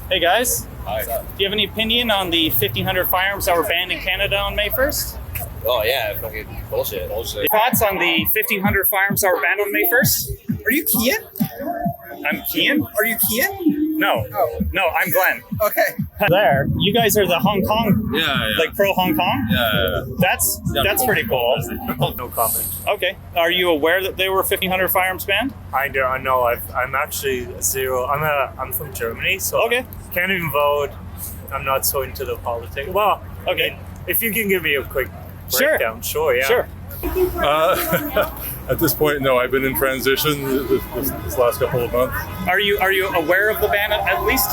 Hey guys, Hi. do you have any opinion on the 1,500 firearms that were banned in Canada on May 1st? Oh yeah, fucking bullshit. Thoughts on the 1,500 firearms that were banned on May 1st? Are you Kian? I'm Kian? Are you Kian? No. Oh. No, I'm Glenn. Okay. There. You guys are the Hong Kong, Yeah. like pro Hong Kong? Yeah. That's pretty cool. No comment. Okay. Are you aware that there were 1,500 firearms banned? I know. I'm actually zero. I'm from Germany, so Okay. can't even vote. I'm not so into the politics. Well, Okay. I mean, if you can give me a quick Sure. breakdown, sure. Yeah. Sure. At this point, no. I've been in transition this last couple of months. Are you aware of the ban at least?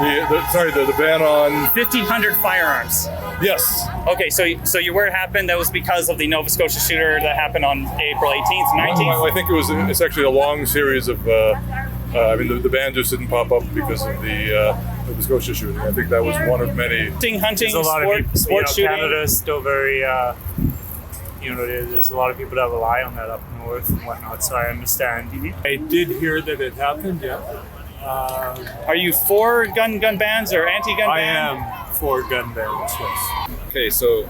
The ban on 1,500 firearms. yes. Okay, so you're aware it happened. That was because of the Nova Scotia shooter that happened on April 18th, 19th. I think it's actually a long series of. The ban just didn't pop up because of the Nova Scotia shooting. I think that was one of many. Hunting, There's a lot of people. sports shooting. Canada is still very. There's a lot of people that rely on that up north and whatnot. So I understand. I did hear that it happened, yeah. Are you for gun bans or anti-gun I bans? am for gun bans, yes. Okay, so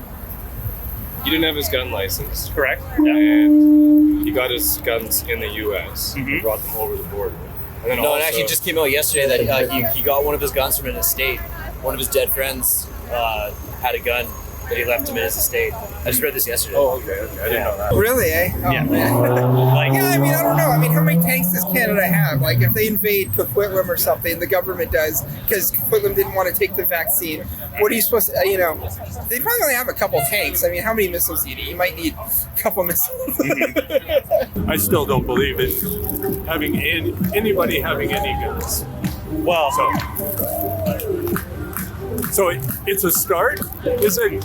he didn't have his gun license, Correct. Yeah. and he got his guns in the U.S. Mhm. and brought them over the border. And then No, also, it actually just came out yesterday that he got one of his guns from an estate. One of his dead friends had a gun that he left him in his estate. I just read this yesterday. Oh, okay. I didn't know that. Really, eh? Oh, Yeah. man. Like, Yeah, I mean, I don't know. I mean, how many tanks does Canada have? Like, if they invade Coquitlam or something, the government does, because Coquitlam didn't want to take the vaccine. What are you supposed to, they probably only have a couple tanks. I mean, how many missiles do you need? You might need a couple missiles. I still don't believe in having anybody having any guns. well, So it's a start. Is it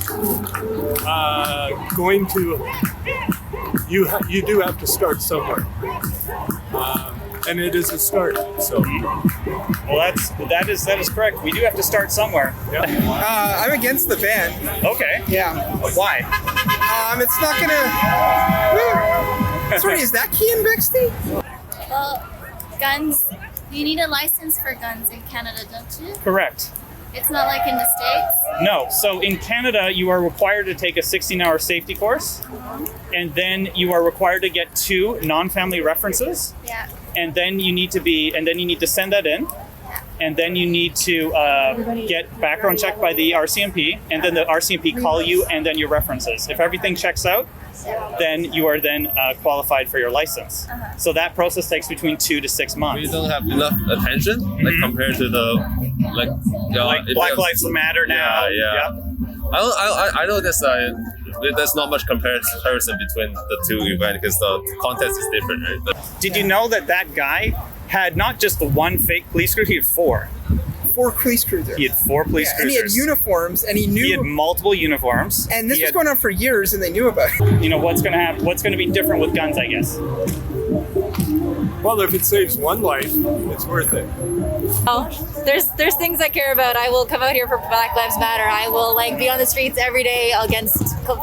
going to? You do have to start somewhere, and it is a start. So well, that is correct. We do have to start somewhere. I'm against the ban. Okay. Yeah. Why? It's not gonna. Sorry, is that Kian Bixby? Well, guns, you need a license for guns in Canada, don't you? Correct. It's not like in the States. No. So in Canada, you are required to take a 16-hour safety course, and then you are required to get 2 non-family references, Yeah. and then you need to send that in, and then you need to get background checked by the RCMP, and then the RCMP call you, and then your references. If everything checks out, then you are then qualified for your license. So that process takes between 2 to 6 we months. don't have enough attention, like compared to the Like Black Lives Matter now. Yeah. I know there's not much comparison between the two events because the context is different, right? Did you know that guy had not just the one fake police cruiser, he had 4. 4 police cruisers. He had 4 police And he had cruisers. uniforms, and he knew. He had multiple uniforms. and this He was had- going on for years, and they knew about it. You know what's going to happen? What's going to be different with guns? I guess. well, if it saves one life, it's worth it. Oh, there's things I care about. I will come out here for Black Lives Matter. I will be on the streets every day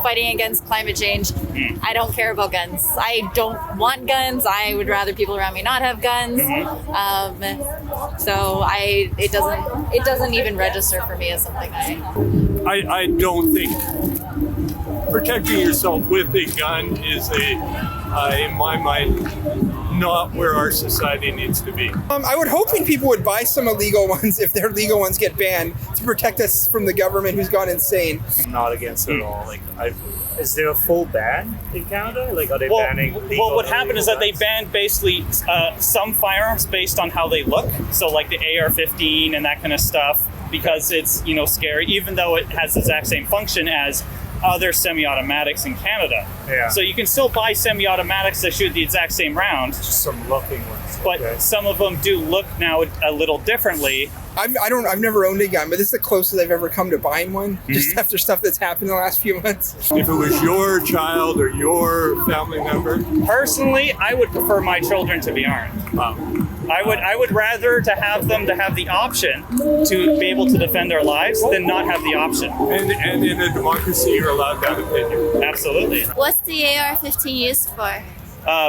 fighting against climate change. I don't care about guns. I don't want guns. I would rather people around me not have guns. So it doesn't even register for me as something I don't think protecting yourself with a gun is in my mind, not where our society needs to be. I would hoping people would buy some illegal ones if their legal ones get banned to protect us from the government who's gone insane. I'm not against it at all. Is there a full ban in Canada? Like, are they banning legal? Well, what happened is that they guns? banned basically some firearms based on how they look. So like the AR-15 and that kind of stuff, because it's scary, even though it has the exact same function as other semi-automatics in Canada. Yeah. So you can still buy semi-automatics that shoot the exact same round, Just some looking ones. but Okay. some of them do look now a little differently. I've never owned a gun, but this is the closest I've ever come to buying one, just after stuff that's happened in the last few months. If it was your child or your family member, Personally, I would prefer my children to be armed. I would rather to have them to have the option to be able to defend their lives than not have the option. And in a democracy, you're allowed that opinion. Absolutely. What's the AR-15 used for?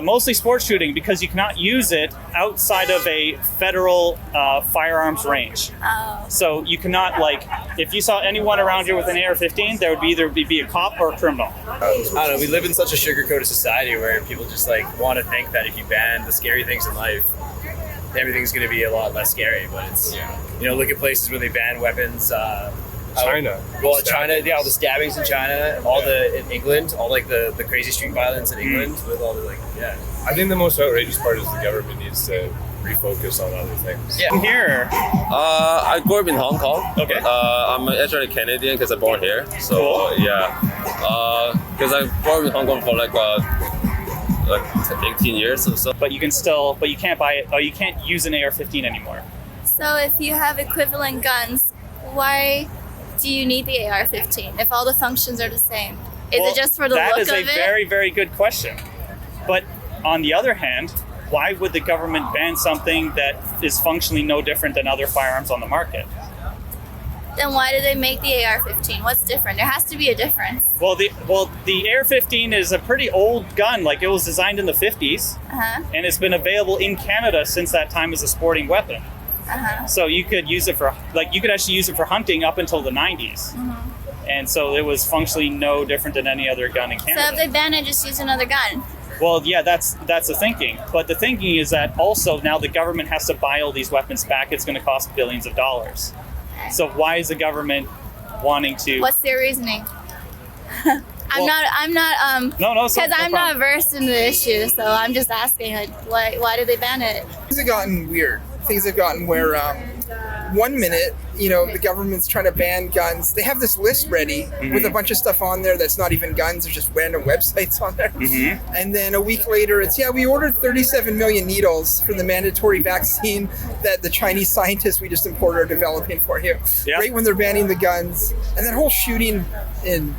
Mostly sports shooting because you cannot use it outside of a federal firearms range. Oh. So you cannot, like, if you saw anyone around here with an AR-15, there would be either be a cop or a criminal. I don't know. We live in such a sugar-coated society where people just like want to think that if you ban the scary things in life, everything's going to be a lot less scary. But it's, you know, look at places where they ban weapons. China. Well, China, all the stabbings in China, in England, all like the crazy street violence in England with all the I think the most outrageous part is the government needs to refocus on other things. Yeah. Here, I grew up in Hong Kong. Okay. I'm actually Canadian because I'm born here. So yeah, because I grew up in Hong Kong for like 18 years or so. but you can't buy it. Oh, you can't use an AR-15 anymore. So if you have equivalent guns, why do you need the AR-15 if all the functions are the same? Is Well, it just for the that look is of a it? very, very good question. But on the other hand, why would the government ban something that is functionally no different than other firearms on the market? Then why do they make the AR-15? What's different? There has to be a difference. Well, the AR-15 is a pretty old gun. Like, it was designed in the 50s, and it's been available in Canada since that time as a sporting weapon. So you could use it for, like, you could actually use it for hunting up until the 90s. And so it was functionally no different than any other gun in So Canada. if they ban it, just use another gun. Well, yeah, that's the thinking. But the thinking is that also now the government has to buy all these weapons back. It's going to cost billions of dollars. So why is the government wanting to? What's their reasoning? I'm Well- not No, because I'm not versed in the issue, so I'm just asking, like, why did they ban it? Things have gotten weird. Things have gotten where 1 minute, the government's trying to ban guns. They have this list ready with a bunch of stuff on there that's not even guns. There's just random websites on there. And then a week later, it's, we ordered 37 million needles for the mandatory vaccine that the Chinese scientists we just imported are developing for you. Yeah. Right when they're banning the guns. And that whole shooting in,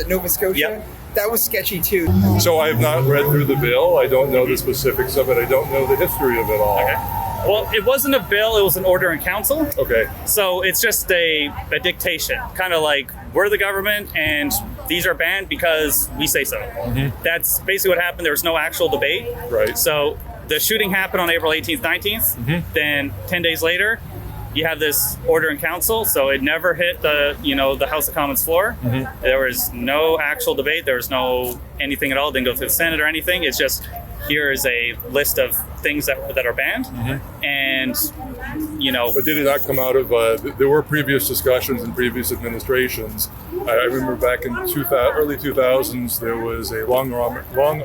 Nova Scotia? Yep. That was sketchy too. So I have not read through the bill. I don't know the specifics of it. I don't know the history of it all. Okay. Well, it wasn't a bill, it was an order in council. Okay. So it's just a dictation, kind of like we're the government and these are banned because we say so. That's basically what happened. There was no actual debate. Right. So the shooting happened on April 18th, 19th. Then 10 days later, you have this order in council. So it never hit the House of Commons floor. There was no actual debate. There was no anything at all. It didn't go through the Senate or anything. It's just, here is a list of things that are banned. And, But did it not come out of, there were previous discussions in previous administrations. I remember back in early 2000s, there was a long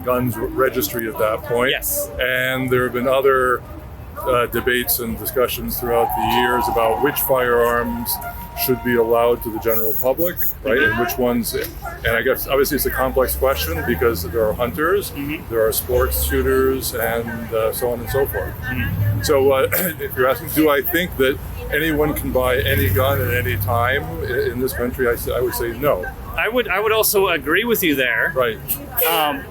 guns registry at that point. Yes. And there have been other debates and discussions throughout the years about which firearms should be allowed to the general public, right? And which ones, and I guess obviously it's a complex question because there are hunters, there are sports shooters, and so on and so forth. So if you're asking, do I think that anyone can buy any gun at any time in this country, I would say no. I would also agree with you there. Right.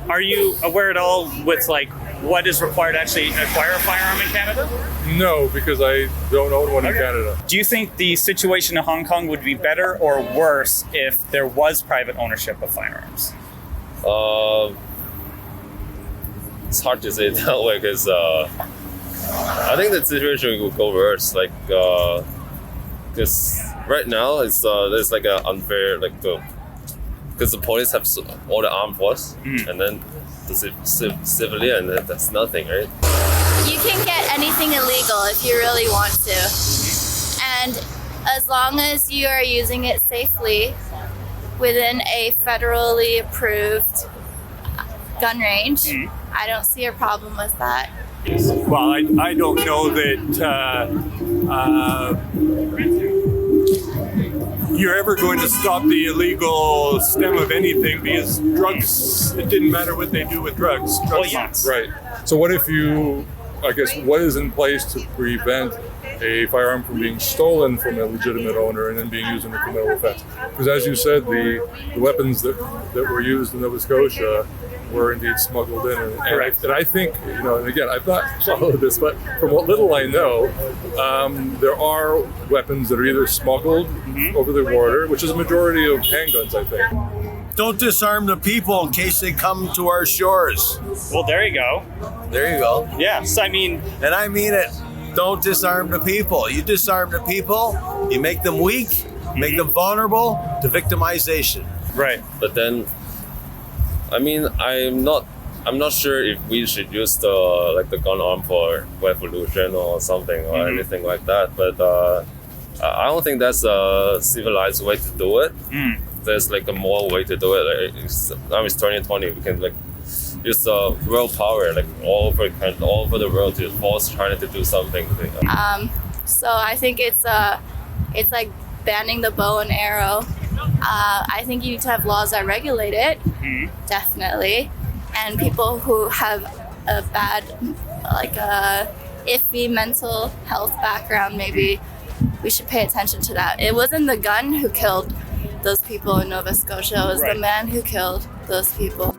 Are you aware at all with like what is required to actually acquire a firearm in Canada? No, because I don't own one in Canada. Do you think the situation in Hong Kong would be better or worse if there was private ownership of firearms? It's hard to say that way because I think the situation will go worse. Like, because right now it's there's like an unfair because the police have all the armed force and then the civilian, and that's nothing, right? You can get anything illegal if you really want to. And as long as you are using it safely within a federally approved gun range, I don't see a problem with that. Well, I don't know that you're ever going to stop the illegal stem of anything because drugs, it didn't matter what they do with drugs. Well, yes. Right. So what if what is in place to prevent a firearm from being stolen from a legitimate owner and then being used in a criminal offense. Because as you said, the weapons that were used in Nova Scotia were indeed smuggled in. And I think, and again, I've not followed this, but from what little I know, there are weapons that are either smuggled over the border, which is a majority of handguns, I think. Don't disarm the people in case they come to our shores. Well, there you go. There you go. Yes, I mean, And I mean it. Don't disarm the people. You disarm the people, you make them weak, make them vulnerable to victimization. right. But then, I mean, I'm not sure if we should use the gun arm for revolution or something or anything like that. But I don't think that's a civilized way to do it. There's like a more way to do it. Like, it's 2020. We can like use world power like all over the world to force China to do something. So I think it's like banning the bow and arrow. I think you need to have laws that regulate it, definitely. And people who have a bad, like a iffy mental health background, maybe we should pay attention to that. It wasn't the gun who killed those people in Nova Scotia. It was the man who killed those people.